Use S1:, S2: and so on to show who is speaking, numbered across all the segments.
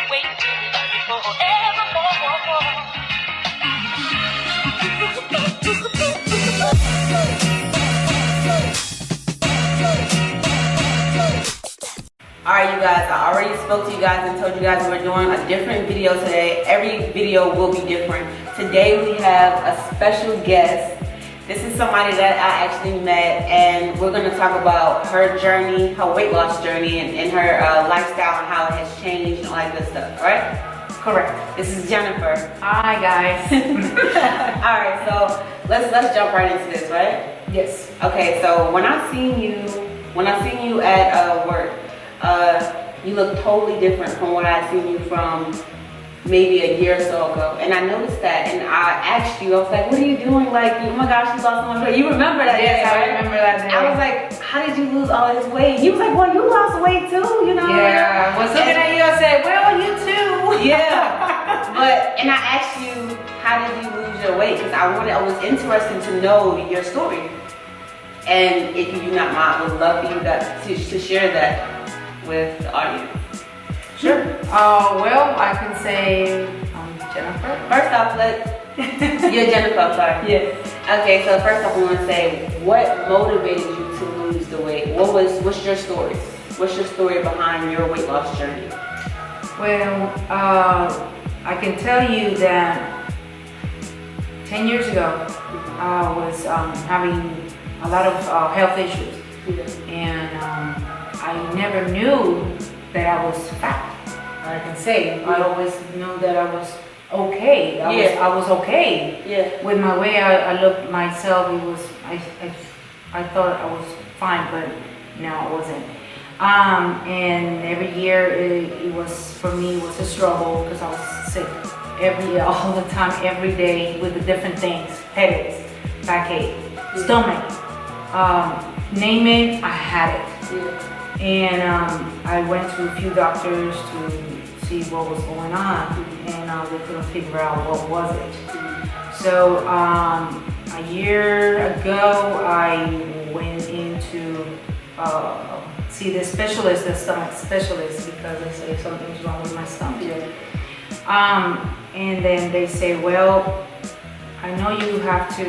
S1: wait forevermore.
S2: Alright you guys, I already spoke to you guys and told you guys we're doing a different video today. Every video will be different. Today we have a special guest. This is somebody that I actually met, and we're going to talk about her journey, her weight loss journey, and her lifestyle and how it has changed and all that good stuff, right?
S3: Correct.
S2: This is Jenifer.
S3: Hi guys.
S2: Alright, so let's jump right into this, right?
S3: Yes.
S2: Okay, so when I seen you at work, you look totally different from what I seen you from maybe a year or so ago. And I noticed that, and I asked you, I was like, what are you doing? Like, oh my gosh, you lost so much weight. You remember that
S3: Yes,
S2: day, right?
S3: I remember that day.
S2: I was like, how did you lose all this weight? He was like, well, you lost weight too, you know?
S3: Yeah, I was looking at you, I said, well, you too.
S2: Yeah. And I asked you, how did you lose your weight? Because I was interested to know your story. And if you do not mind, I would love for you to share that with the audience.
S3: Sure. Well, I can say Jenifer.
S2: First off, you're Jenifer, I'm sorry.
S3: Yes.
S2: Okay, so first off, we want to say, what motivated you to lose the weight? What's your story? What's your story behind your weight loss journey?
S3: Well, I can tell you that 10 years ago, I was having a lot of health issues. And I never knew that I was fat. I can say I always knew that I was okay. I was okay with my way I looked myself. It was I thought I was fine, but no, I wasn't. And every year it was, for me, it was a struggle because I was sick all the time, every day with the different things: headaches, backache, stomach, name it, I had it. And I went to a few doctors to see what was going on, and they couldn't figure out what was it. So a year ago, I went in to see the specialist, the stomach specialist, because they say something's wrong with my stomach. And then they say, well, I know you have to,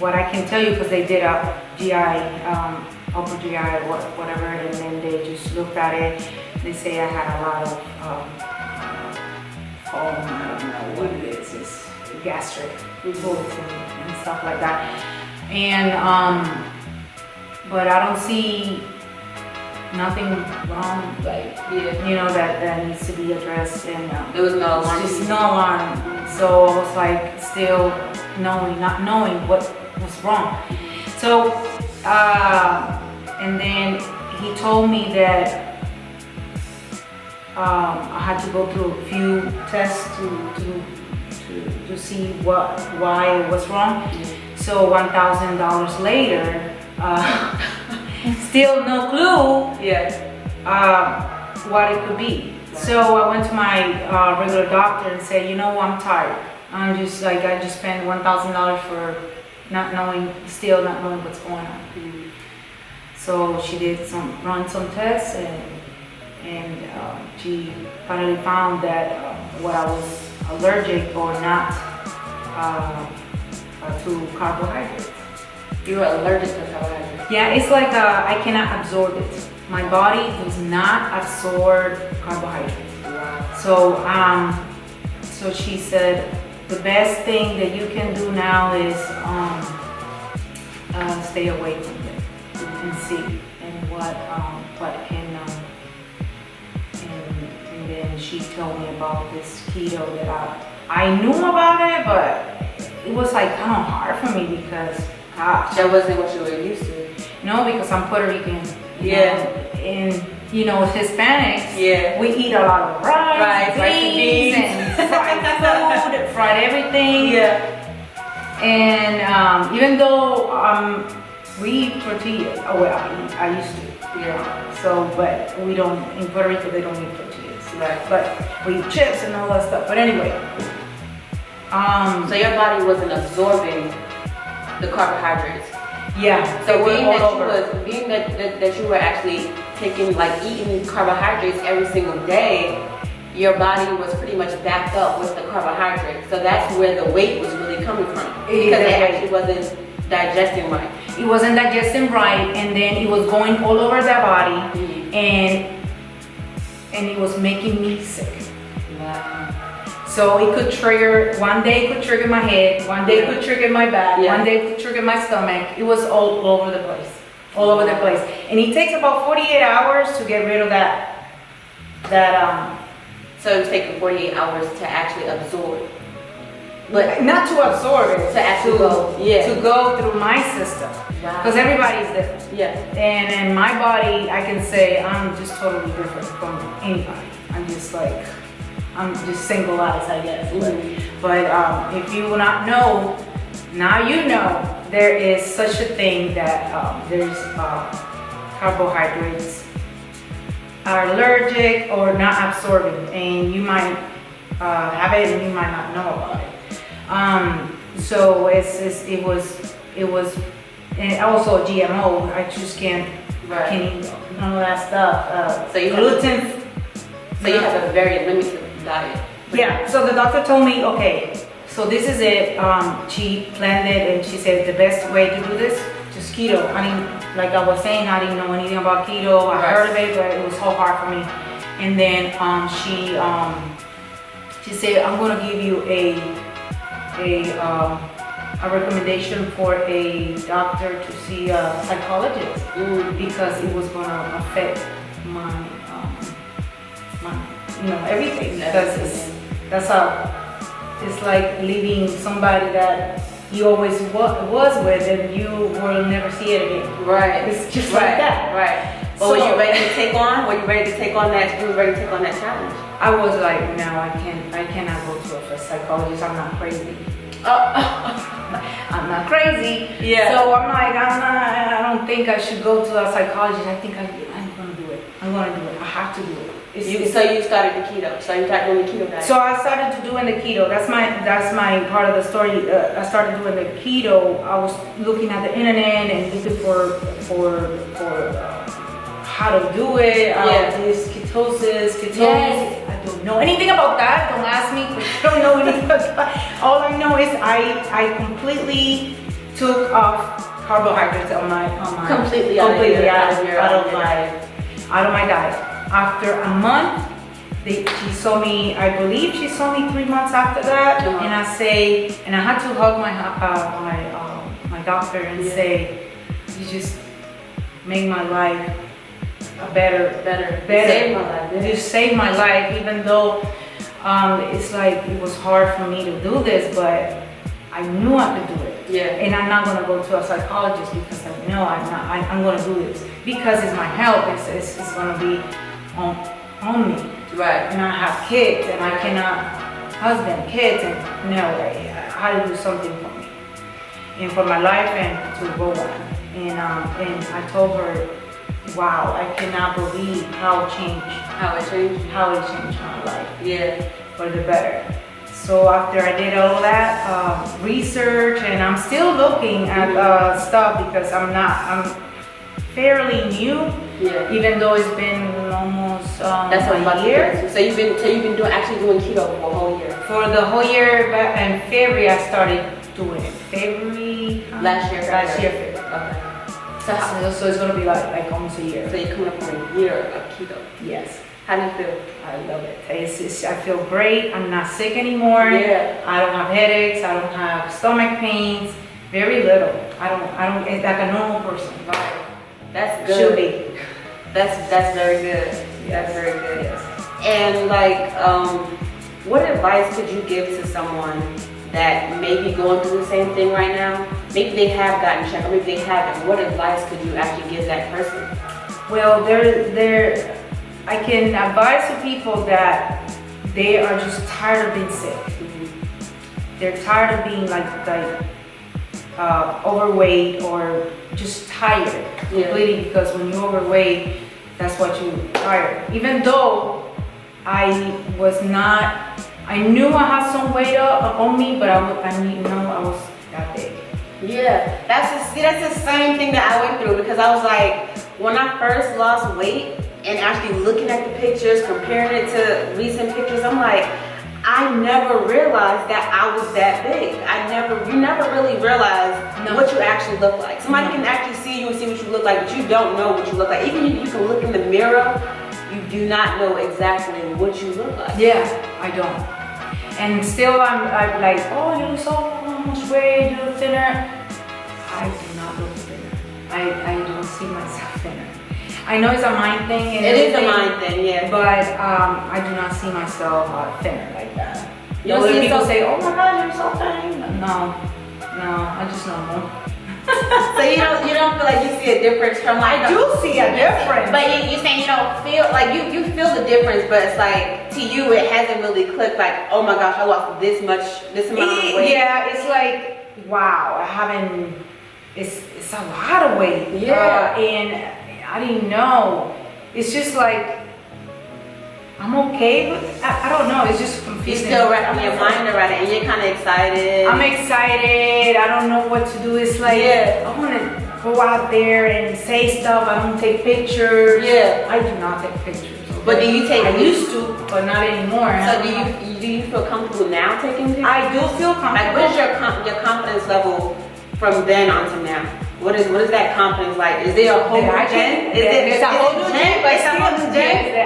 S3: what I can tell you, because they did a GI, upper GI or whatever, and then they just looked at it. They say I had a lot of I don't know what it is. It's gastric reflux and stuff like that. And but I don't see nothing wrong, like you know, that needs to be addressed. And
S2: there was no alarm.
S3: Just no alarm. So I was like still not knowing what was wrong. So. And then he told me that I had to go through a few tests to see why it was wrong. So $1,000 later, still no clue what it could be. So I went to my regular doctor and said, you know, I'm tired. I just spent $1,000 for still not knowing what's going on. So she did run some tests, and she finally found that what I was allergic or not to carbohydrates.
S2: You were allergic to carbohydrates?
S3: Yeah, it's like I cannot absorb it. My body does not absorb carbohydrates. Wow. So she said the best thing that you can do now is stay away from it and see and what can and then she told me about this keto that I knew about it, but it was like kind of hard for me because
S2: that wasn't what you were used to.
S3: No, because I'm Puerto Rican. And you know, Hispanics, we eat a lot of rice, beans, and fried food, fried everything. And even though we eat tortillas, well, I used to, so, but we don't, in Puerto Rico, they don't eat tortillas, but we eat chips and all that stuff. But anyway,
S2: so your body wasn't absorbing the carbohydrates.
S3: Yeah.
S2: So being that you were actually taking, like eating carbohydrates every single day, your body was pretty much backed up with the carbohydrates. So that's where the weight was really coming from. Because it actually wasn't digesting right.
S3: It wasn't digesting right, and then it was going all over the body, and it was making me sick.
S2: Wow.
S3: So it could trigger, one day it could trigger my head, one day it could trigger my back, one day it could trigger my stomach. It was all over the place, all over the place. And it takes about 48 hours to get rid of that.
S2: So it was taking 48 hours to actually absorb.
S3: But not to absorb it,
S2: to actually
S3: to go through my system. Because everybody's different.
S2: Yeah.
S3: And in my body, I can say I'm just totally different from anybody. I'm just single eyes, I guess. But if you will not know, now you know there is such a thing that there's carbohydrates are allergic or not absorbing, and you might have it and you might not know about it. So it was, and also GMO. I just can't eat none of that stuff.
S2: So you gluten. So you have a very limited diet.
S3: Yeah. So the doctor told me, okay, so this is it. She planned it, and she said the best way to do this, just keto. I mean, like I was saying, I didn't know anything about keto. I heard of it, but it was so hard for me. And then she said, I'm gonna give you a recommendation for a doctor to see a psychologist because it was gonna affect my everything. Because it's like leaving somebody that you always was with, and you will never see it again.
S2: Right.
S3: It's just like that.
S2: Right. But so, were you ready to take on? Were you ready to take on that? You were ready to take on that challenge?
S3: I was like, no, I cannot go to a psychologist. I'm not crazy. I'm not crazy.
S2: Yeah.
S3: So I'm like, I don't think I should go to a psychologist. I think I'm gonna do it. I'm gonna do it. I have to do it.
S2: So you started the keto. So you started doing the keto diet.
S3: So I started to doing the keto. That's my part of the story. I started doing the keto. I was looking at the internet and looking for how to do it. This ketosis.
S2: Yes.
S3: I don't know anything about that. Don't ask me. I don't know anything about that. All I know is I completely took off carbohydrates on my
S2: completely out
S3: of my diet. After a month, she saw me. I believe she saw me 3 months after that, and I had to hug my doctor and say, you just make my life better.
S2: Save my life.
S3: You saved my life, even though it's like it was hard for me to do this, but I knew I could do it.
S2: Yeah.
S3: And I'm not gonna go to a psychologist because I know I'm gonna do this because it's my health. It's gonna be on me.
S2: Right.
S3: And I have kids, and I cannot kids, and no, I had to do something for me and for my life and to go on. And I told her, wow, I cannot believe how it changed my life.
S2: Yeah.
S3: For the better. So after I did all that research, and I'm still looking at stuff because I'm fairly new.
S2: Yeah.
S3: Even though it's been almost
S2: a
S3: year.
S2: So you've been doing keto for a whole year.
S3: For the whole year, but in February I started doing it. February.
S2: Last year.
S3: February.
S2: Okay.
S3: So it's gonna be like almost a year.
S2: So you're coming up on a year of keto.
S3: Yes.
S2: How do you feel?
S3: I love it. I feel great. I'm not sick anymore.
S2: Yeah.
S3: I don't have headaches. I don't have stomach pains. Very little. I don't. It's like a normal person.
S2: Right. That's good.
S3: Should be.
S2: That's very good. That's very good.
S3: Yes.
S2: And like, what advice could you give to someone that may be going through the same thing right now? Maybe they have gotten checked, or maybe they haven't. What advice could you actually give that person?
S3: Well, I can advise to people that they are just tired of being sick. They're tired of being like overweight or just tired completely, because when you're overweight, that's what you're tired. Even though I knew I had some weight on me, but I was that big.
S2: Yeah, that's the same thing that I went through, because I was like, when I first lost weight and actually looking at the pictures, comparing it to recent pictures, I'm like, I never realized that I was that big. You never really realize what you actually look like. Somebody can actually see you and see what you look like, but you don't know what you look like. Even if you can look in the mirror, you do not know exactly what you look like.
S3: Yeah, I don't. And still I'm like, oh, you look so much weight, you look thinner. I do not look thinner. I don't see myself thinner. I know it's a mind thing.
S2: It is a mind thing, yeah.
S3: But I do not see myself thinner like that.
S2: You don't see
S3: people say, oh my God, you're so thin. No, I just don't know.
S2: So you don't feel like you see a difference from like,
S3: I do see a difference.
S2: But you're saying you don't feel like you feel the difference, but it's like to you it hasn't really clicked. Like, oh my gosh, I lost this amount of weight.
S3: Yeah, it's like, wow, I haven't. It's a lot of weight.
S2: Yeah,
S3: and I didn't know. It's just like I'm okay, but I don't know. It's just confusing.
S2: You're still wrapping your mind around it, and you're kind of excited.
S3: I'm excited. I don't know what to do. It's like I want to go out there and say stuff. I don't take pictures.
S2: Yeah,
S3: I do not take pictures. Okay?
S2: But do you take?
S3: I used to, but not anymore.
S2: So do you feel comfortable now taking pictures?
S3: I do feel comfortable.
S2: Like, what is your confidence level from then on to now? What is that confidence like? Is there a whole new gen?
S3: It's a whole new gen.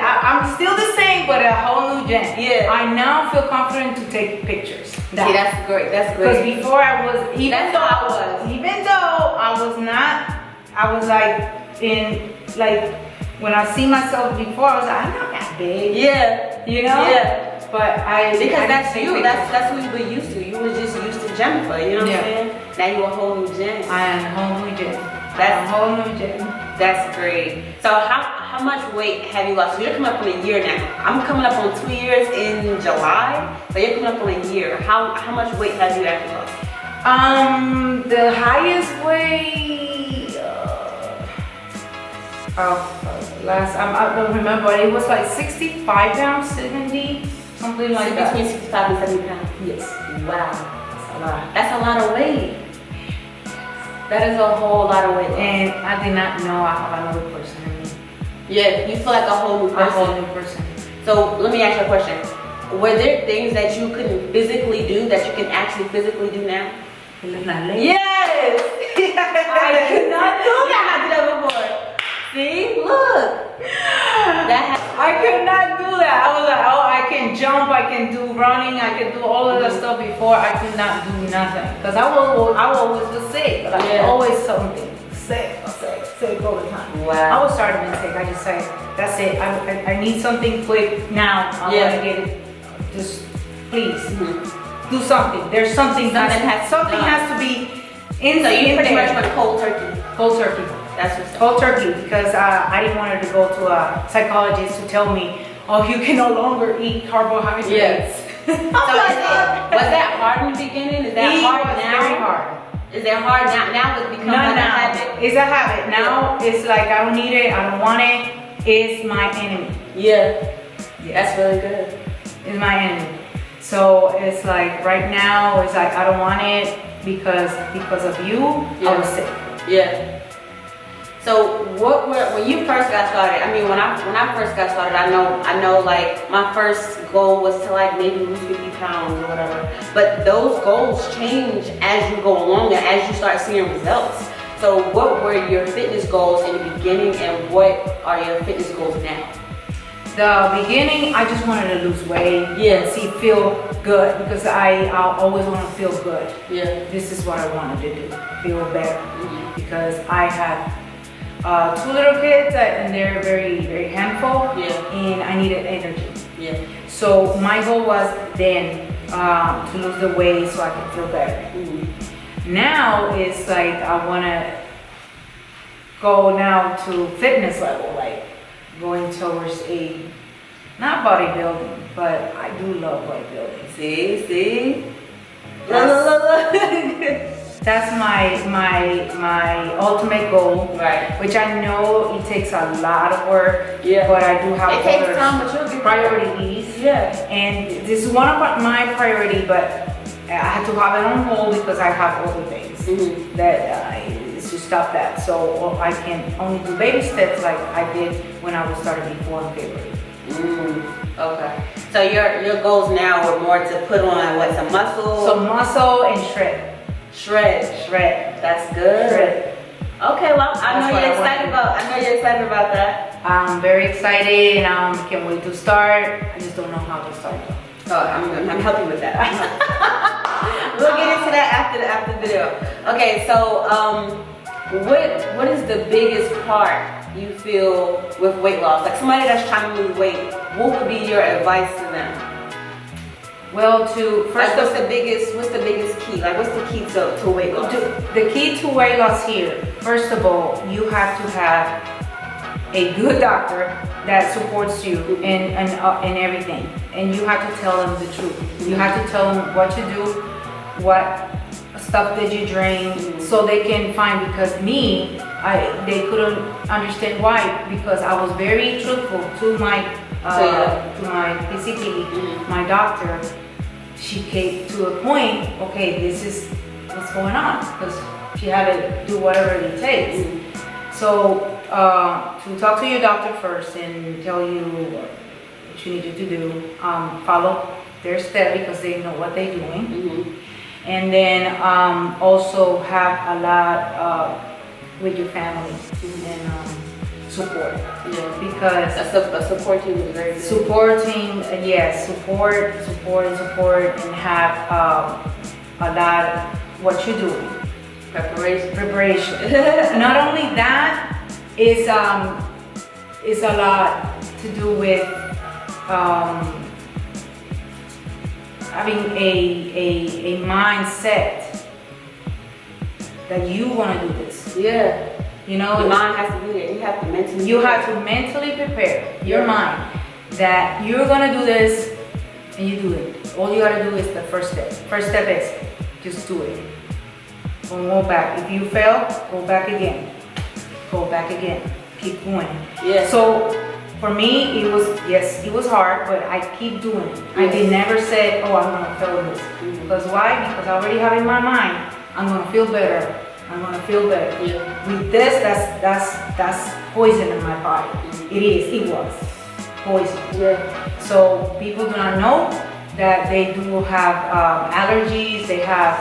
S3: I'm still the same, but a whole new gen.
S2: Yeah.
S3: I now feel confident to take pictures.
S2: Yeah, that's great. That's great.
S3: Because before I was, even though I was not, I was like when I see myself before, I was like, I'm not that big.
S2: Yeah.
S3: You know?
S2: Yeah.
S3: But
S2: because that's you. That's who you were used to. You was just used to Jenifer. You know what I'm saying? Now you a whole new gen.
S3: I am a whole new gen.
S2: That's
S3: a whole new gen.
S2: That's great. So how much weight have you lost? So you're coming up on a year now. I'm coming up on 2 years in July. So you're coming up on a year. How much weight have you actually lost?
S3: The highest weight. I don't remember. It was like 65 pounds, 70. Something like that.
S2: Between 65 and 70 pounds.
S3: Yes.
S2: Wow. That's a lot. That's a lot of weight. That is a whole lot of weight.
S3: And I did not know I have another person in me.
S2: Yeah, you feel like a whole new person.
S3: A whole new person.
S2: So let me ask you a question. Were there things that you couldn't physically do that you can actually physically do now? Yes!
S3: I could not do that.
S2: I did that before. See? Look.
S3: I could not do that. I was like, oh, I can jump, I can do running, I can do all of that stuff before. I could not do nothing. Because I always was sick. Like, always something. Sick all the time.
S2: Wow.
S3: I was starting to sick. I just say, that's it. I need something quick now. I want to get it. Just please do something. There's something has to be in
S2: so you pretty
S3: there.
S2: much went cold turkey.
S3: Cold turkey.
S2: That's what's
S3: cold turkey, because I didn't want her to go to a psychologist to tell me, oh, you can no longer eat carbohydrates.
S2: Yes. So was that hard in the beginning? Is that hard now?
S3: Very hard.
S2: Is that hard now? Now it's become like a habit.
S3: It's a habit. Now it's like I don't need it. I don't want it. It's my enemy.
S2: Yeah. That's really good.
S3: It's my enemy. So it's like right now it's like I don't want it because of you. I was sick.
S2: Yeah. So when you first got started, I mean when I first got started, I know like my first goal was to like maybe lose 50 pounds or whatever. But those goals change as you go along and as you start seeing results. So what were your fitness goals in the beginning and what are your fitness goals now?
S3: The beginning, I just wanted to lose weight.
S2: Yeah.
S3: Feel good, because I always want to feel good.
S2: Yeah.
S3: This is what I wanted to do, feel better. Because I had 2 little kids and they're very, very handful.
S2: Yeah.
S3: And I needed energy.
S2: Yeah.
S3: So my goal was then to lose the weight so I could feel better. Now it's like I want to go now to fitness level, like going towards not bodybuilding, but I do love bodybuilding.
S2: See?
S3: That's my ultimate goal.
S2: Right.
S3: Which I know it takes a lot of work. Yeah. But I do have
S2: it takes time, but you'll get
S3: priorities. Yeah. And this is one of my priority, but I had to have it on hold because I have other things that it's to stop that. So I can only do baby steps like I did when I was started before in February.
S2: Okay. So your goals now are more to put on what, some muscle?
S3: Some muscle and shred.
S2: Shred. That's good.
S3: Shred.
S2: Okay, well, I know you're excited about that.
S3: I'm very excited and can't wait to start. I just don't know how to start.
S2: Oh, I'm gonna help you with that. We'll get into that after the video. Okay, so what is the biggest part you feel with weight loss? Like somebody that's trying to lose weight, what would be your advice to them?
S3: Well, what's
S2: the biggest key? Like what's the key to weight loss?
S3: The key to weight loss here, first of all, you have to have a good doctor that supports you in everything, and you have to tell them the truth. You have to tell them what to do, what stuff that you drink, so they can find. Because they couldn't understand why, because I was very truthful to my PCP, my doctor. She came to a point, okay, this is what's going on, because she had to do whatever it takes. So to talk to your doctor first and tell you what you need to do, follow their step because they know what they're doing. And then also have a lot with your family and support. Because
S2: a support team is very good.
S3: Supporting, yes, support, and have a lot what you're doing. Preparation. Not only that, is a lot to do with having a mindset that you want to do this.
S2: Yeah.
S3: You know,
S2: your mind has to be there. You have to mentally
S3: prepare your mind that you're gonna do this, and you do it. All you gotta do is the first step. First step is just do it. Don't go back. If you fail, go back again. Keep going.
S2: Yeah.
S3: So for me, it was hard, but I keep doing it. I did never say, oh, I'm gonna fail this. Because why? Because I already have in my mind, I'm gonna feel better.
S2: Yeah.
S3: With this, that's poison in my body. It was poison.
S2: Yeah.
S3: So people do not know that they do have allergies. They have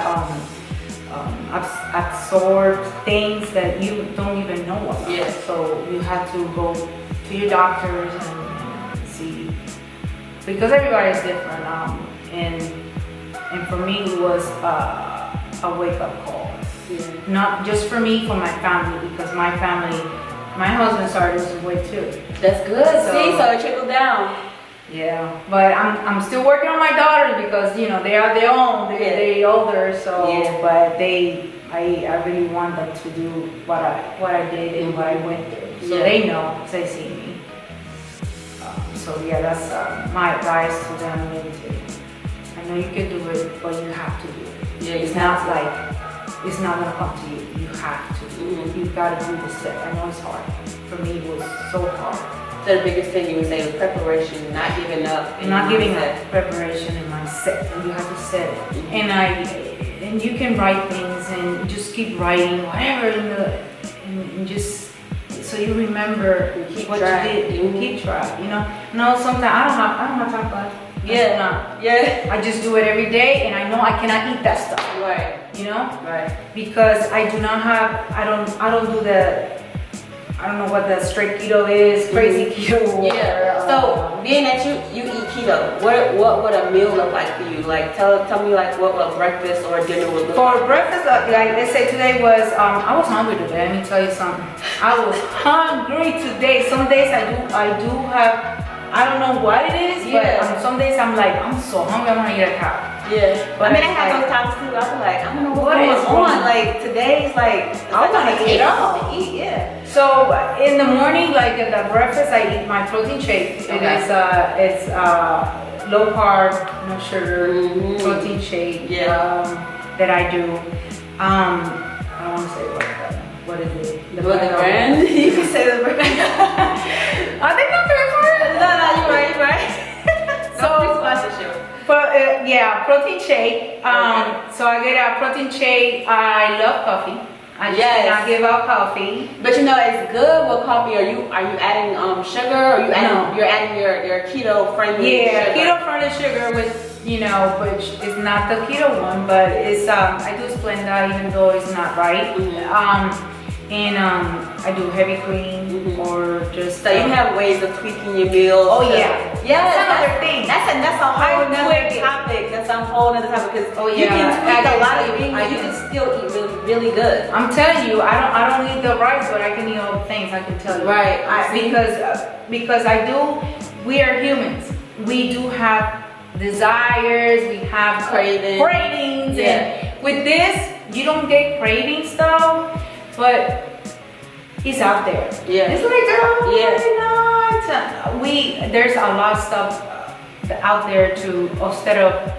S3: absorbed things that you don't even know about.
S2: Yeah.
S3: So you have to go to your doctors and see, because everybody is different. And for me, it was a wake-up call.
S2: Yeah.
S3: Not just for me, for my family, because my husband started losing weight too.
S2: That's good. So it trickled down.
S3: Yeah, but I'm still working on my daughters because they are their own. They're older, so but I really want them to do what I did and what I went through, so they know, so they see me. So yeah, that's my advice to them. I know you can do it, but you have to do it.
S2: Yeah,
S3: it's not gonna come to you. You have to do it. You've got to do the step. I know it's hard. For me, it was so hard.
S2: So the biggest thing you would say was preparation, not giving up.
S3: Preparation and mindset. And you have to set it. And you can write things and just keep writing whatever and just so you remember what you did. You keep track. No, sometimes I don't have time for that.
S2: Yeah.
S3: I just do it every day, and I know I cannot eat that stuff.
S2: Right.
S3: Right. Because I do not have. I don't do the. I don't know what the straight keto is, crazy keto.
S2: Yeah. So being that you eat keto, what would a meal look like for you? Like tell me like what a breakfast or dinner would look like.
S3: For breakfast, like they say today was I was hungry today. Let me tell you something. I was hungry today. Some days I do have. I don't know what it is, but some days I'm like, I'm so hungry, I want to eat a cow.
S2: Yeah. But I have those times too. I'm like, I don't know what's going on. Like today's like,
S3: I want to eat up.
S2: Yeah.
S3: So in the morning, like at the breakfast, I eat my protein shake.
S2: Okay.
S3: It's low carb, no sugar, protein shake that I do. I don't want to say what is it?
S2: The brand? You can say the brand.
S3: Are they not very for it?
S2: No, you're right. So sponsorship.
S3: Protein shake. So I get a protein shake. I love coffee. I I just cannot give up coffee.
S2: But you know, it's good with coffee. Are you adding sugar? Or are you adding, you're adding your keto friendly sugar?
S3: Keto friendly sugar with, you know, which is not the keto one, but it's I do Splenda even though it's not right. And I do heavy cream or just.
S2: So you have ways of tweaking your meals.
S3: Oh yeah,
S2: that's
S3: another thing.
S2: That's a whole nother topic. That's a whole nother topic because you can tweak a lot of things. You can still eat really, really good.
S3: I'm telling you, I don't eat the rice, but I can eat all the things. I can tell you.
S2: Right.
S3: Because I do. We are humans. We do have desires. We have cravings.
S2: Yeah.
S3: And with this, you don't get cravings though. But it's out there.
S2: Yeah.
S3: It's like, girl, not. There's a lot of stuff out there to, instead of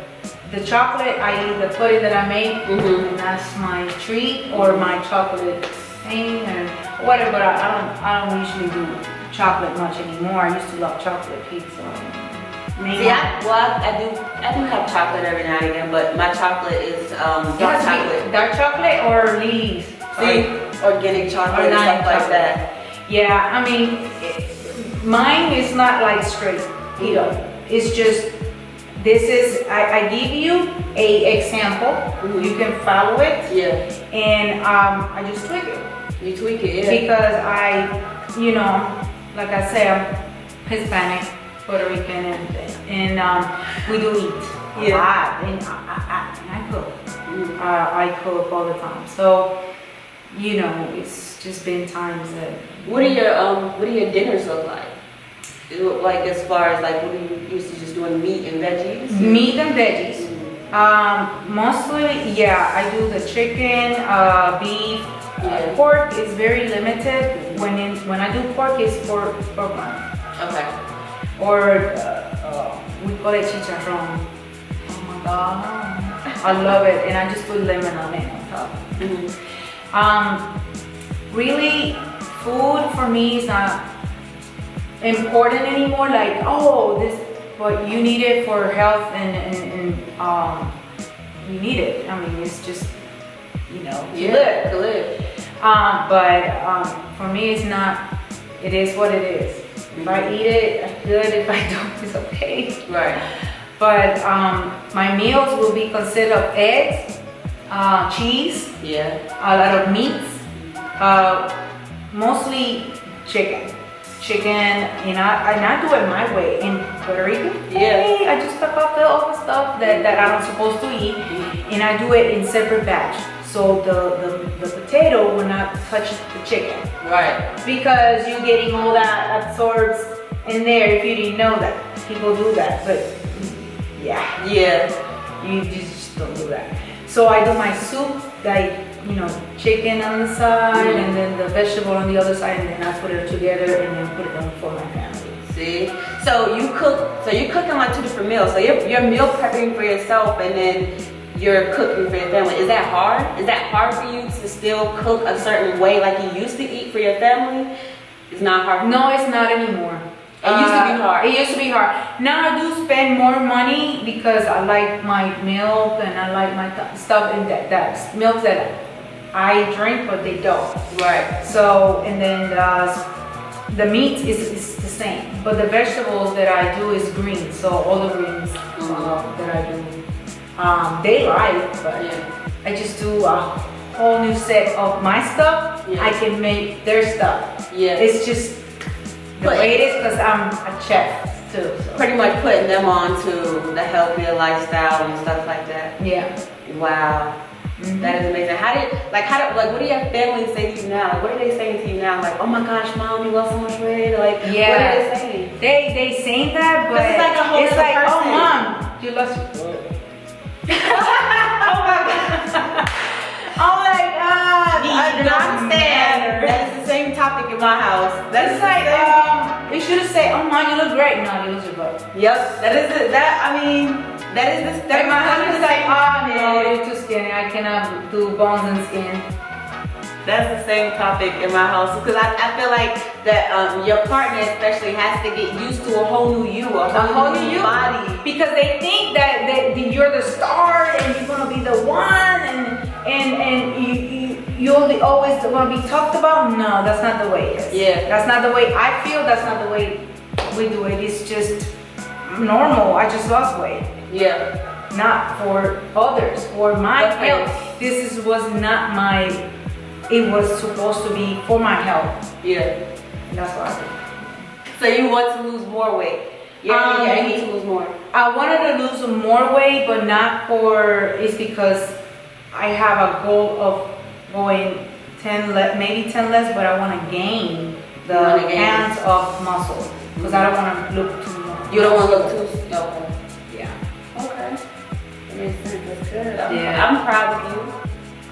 S3: the chocolate, I eat the pudding that I make, and that's my treat, or my chocolate thing, or whatever. But I don't usually do chocolate much anymore. I used to love chocolate pizza.
S2: See, I do have chocolate every now and again, but my chocolate is dark chocolate.
S3: Dark chocolate or leaves.
S2: See, organic chocolate and stuff like that.
S3: Yeah, I mean, mine is not like straight keto. It's just, this is, I give you a example. You can follow it. Yeah. And I just tweak it.
S2: You tweak it, yeah.
S3: Because you know, like I say, I'm Hispanic, Puerto Rican, and we do eat a lot. And I cook. I cook all the time. So, you know, it's just been times that.
S2: What do your dinners look like? Like as far as like, what do you used to just doing meat and veggies?
S3: Meat and veggies. Mostly, yeah. I do the chicken, beef. Pork is very limited. When I do pork, it's pork bun. Okay. Or we call it chicharrón. Oh my god, I love it, and I just put lemon on it on top. Really, food for me is not important anymore. Like, oh, this, but you need it for health, and you need it. I mean, it's just, you know, to live. But for me, it's not. It is what it is. If I eat it, good. If I don't, it's okay. Right. But my meals will be consist of eggs, cheese, a lot of meats, mostly chicken, and I do it my way. In Puerto Rico, I just cut off all the stuff that I'm not supposed to eat, and I do it in separate batch. So the potato will not touch the chicken. Right. Because you're getting all that absorbs in there if you didn't know that. People do that, but you just don't do that. So I do my soup, like, you know, chicken on the side and then the vegetable on the other side, and then I put it together and then put it on for my family. See? So you're cooking like 2 different meals. So you're meal prepping for yourself and then you're cooking for your family. Is that hard? Is that hard for you to still cook a certain way like you used to eat for your family? It's not hard? No, it's not anymore. It used to be hard. It used to be hard. Now I do spend more money because I like my milk and I like my stuff, and that's milk that I drink, but they don't. Right. So, and then the meat is the same, but the vegetables that I do is green. So all the greens that I do, they like, but I just do a whole new set of my stuff. I can make their stuff. It's just the way it is because I'm a chef too. So. Pretty much putting them on to the healthier lifestyle and stuff like that. Wow. That is amazing. What do your family say to you now? Like, what are they saying to you now? Like, oh my gosh, mom, you lost so much weight. Like, what are they saying? They saying that, but it's like a whole other person. Oh mom, you lost weight. Oh my god. Oh my god. I do not understand. That is the same topic in my house. That's like, you should have said, oh mom, you look great. No, you lose your butt. Yep. That is it. That is this. That my husband's like, oh no, you're too skinny. I cannot do bones and skin. That's the same topic in my house because I feel like that your partner especially has to get used to a whole new you, a whole new body, because they think that you're the star and you're gonna be the one, and you only always want to be talked about. No, that's not the way it is.
S2: Yeah.
S3: That's not the way I feel. That's not the way we do it. It's just normal. I just lost weight.
S2: Yeah.
S3: Not for others, for my
S2: Okay.
S3: health. Was not my, it was supposed to be for my health.
S2: Yeah.
S3: And that's what I did.
S2: So you want to lose more weight? Yeah, I need to lose more.
S3: I wanted to lose more weight, but not for, it's because I have a goal of going 10 less, maybe 10 less, but I want to gain the pounds of muscle because I don't want to look too much.
S2: You don't want to look too, okay.
S3: Yeah.
S2: Okay. That makes sense. That's good.
S3: Yeah.
S2: I'm proud of you.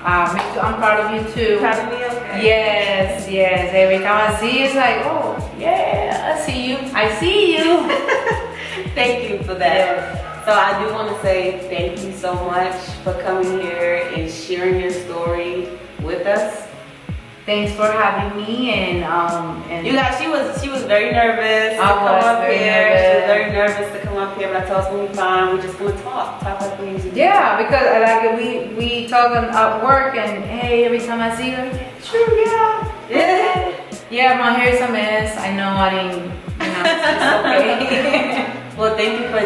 S3: Me too. I'm proud of you too.
S2: Proud of me? Okay.
S3: Yes, yes. Every time I see you, it's like, oh, yeah, I see you. I see you.
S2: Thank you for that.
S3: Yes.
S2: So I do want to say thank you so much for coming here and sharing your story with us.
S3: Thanks for having me and
S2: You guys, she was very nervous to come up here. She was very nervous to come up here, but I told her it's gonna be fine. We're just gonna talk like we usually do.
S3: yeah, because like we talking at work and hey, every time I see her, sure, yeah. Yeah, my hair is a mess. I know I didn't, it's okay.
S2: Well, thank you for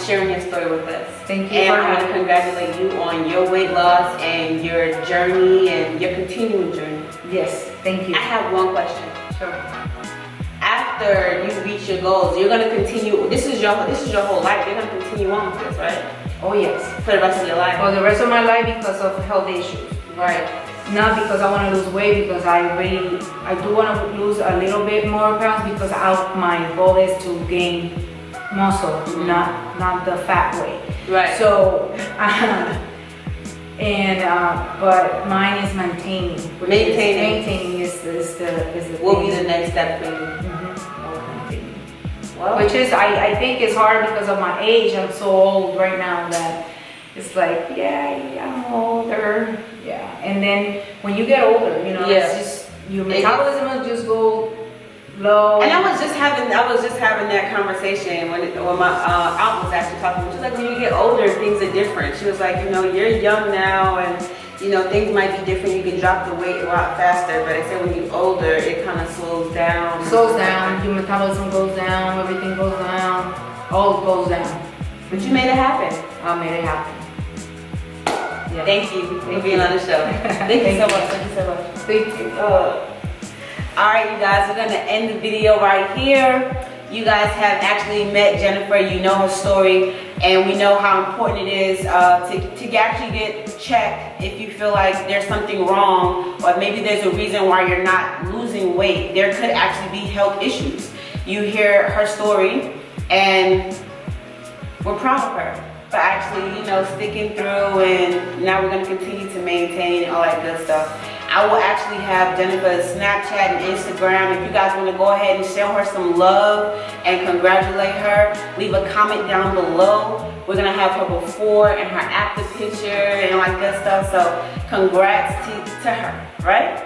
S2: sharing your story with us.
S3: Thank you.
S2: And I want to congratulate you on your weight loss and your journey and your continuing journey.
S3: Yes, thank you.
S2: I have one question.
S3: Sure.
S2: After you reach your goals, you're gonna continue. This is your whole life. You're gonna continue on with this, right?
S3: Oh yes.
S2: For the rest of your life.
S3: For the rest of my life because of health issues.
S2: Right.
S3: Not because I want to lose weight, because I do want to lose a little bit more pounds because my goal is to gain muscle, not the fat way.
S2: Right.
S3: So, but mine is maintaining. Maintaining is the
S2: Will
S3: thing.
S2: be the next step for you. Well,
S3: Which is, I think it's hard because of my age. I'm so old right now that it's like, yeah, I'm older. Yeah. And then when you get older, it's just, your metabolism will just go low.
S2: And I was just having that conversation when my aunt was actually talking. She was like, when you get older, things are different. She was like, you're young now, and things might be different. You can drop the weight a lot faster. But I said when you're older, it kind of slows down.
S3: Slows down. Your metabolism goes down. Everything goes down. All goes down.
S2: But you made it happen.
S3: I made it happen. Yeah.
S2: Thank you for being on the show. Thank you so much. Thank you so much.
S3: Thank you.
S2: All right, you guys, we're gonna end the video right here. You guys have actually met Jenifer. You know her story, and we know how important it is to actually get checked if you feel like there's something wrong, or maybe there's a reason why you're not losing weight. There could actually be health issues. You hear her story, and we're proud of her for actually, sticking through, and now we're gonna continue to maintain all that good stuff. I will actually have Jenifer's Snapchat and Instagram. If you guys want to go ahead and show her some love and congratulate her, leave a comment down below. We're gonna have her before and her after picture and all that good stuff. So congrats to her, right?